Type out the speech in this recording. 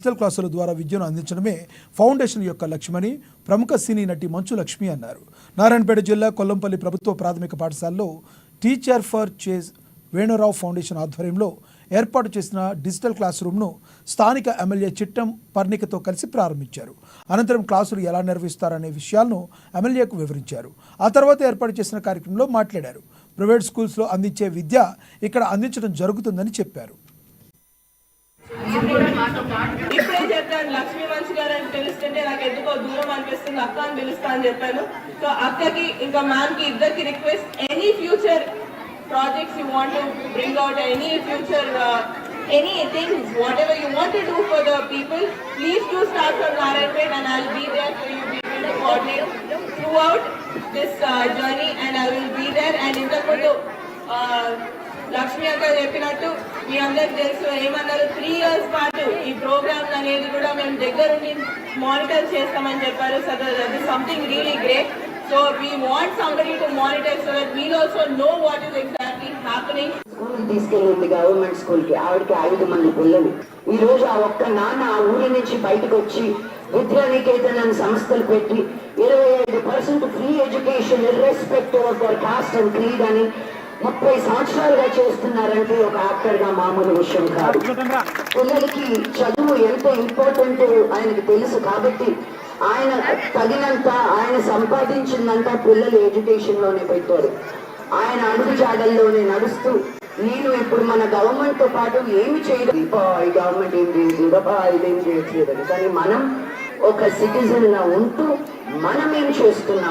Digital క్లాసుల ద్వారా విద్యను అందించడమే ఫౌండేషన్ యొక్క లక్ష్యమని ప్రముఖ సినీ నటి మంచు లక్ష్మి అన్నారు. నారాయణపేట జిల్లా కొల్లంపల్లి ప్రభుత్వ ప్రాథమిక పాఠశాలలో teacher for chase Venu Rao foundation ఆధ్వర్యంలో ఏర్పాటు చేసిన డిజిటల్ క్లాస్ రూమ్ను స్థానిక ఎమ్మెల్యే చిట్టం పర్ణికతో కలిసి ప్రారంభించారు. అనంతరం క్లాసులు ఎలా నిర్వహిస్తారనే విషయాలను ఎమ్మెల్యేకు వివరించారు. ఆ తర్వాత ఏర్పాటు చేసిన కార్యక్రమంలో మాట్లాడారు. ప్రైవేట్ స్కూల్స్లో అందించే విద్య ఇక్కడ అందించడం జరుగుతుందని చెప్పారు. ఇప్పుడే చెప్పాను లక్ష్మీ మంచి గారు అని పిలుస్తుంటే నాకు ఎందుకో దూరం అనిపిస్తుంది, అక్క అని పిలుస్తా అని చెప్పాను. సో అక్కకి ఇంకా మ్యామ్ కి ఇద్దరికి request, any future projects you want to bring out, any future anything whatever you want to do for the people, please do start from Narayanpet and I'll be there for you people to coordinate throughout this journey and I will be there. And ఇంతకుముందు లక్ష్మి అక్క చెప్పినట్టు మీ అందరికి తెలుసు ఏమన్నారు, 3 years పాటు ఈ programme అనేది కూడా మేము దగ్గరుండి మానిటర్ చేస్తామని చెప్పారు. So that is something really great. So we want somebody to monitor so that we'll also know what is exactly happening. School తీసుకెళ్ళింది గవర్నమెంట్ స్కూల్ కి. ఆవిడకి 5 మంది పిల్లలు. ఈ రోజు ఆ ఒక్క నాన్న ఆ ఊరి నుంచి బయటకు వచ్చి విద్యానికేతన్ అనే సంస్థలు పెట్టి 25% free education irrespective of their cost and creed అని 30 సంవత్సరాలుగా చేస్తున్నారంటే ఒక యాక్టర్ గా మామూలు విషయం కాదు. పిల్లలకి చదువు ఎంత ఇంపార్టెంట్ ఆయనకి తెలుసు కాబట్టి ఆయన తగినంత ఆయన సంపాదించిందంతా పిల్లలు ఎడ్యుకేషన్ లోనే పెట్టారు. ఆయన అడుగు జాడల్లోనే నడుస్తూ నేను ఇప్పుడు మన గవర్నమెంట్ తో పాటు ఏమి చేయడం, ఈ గవర్నమెంట్ ఏం చేయట్లేదు, ఇదేం చేయట్లేదని, కానీ మనం ఒక సిటిజన్ గా ఉంటూ మనం ఏం చేస్తున్నాం.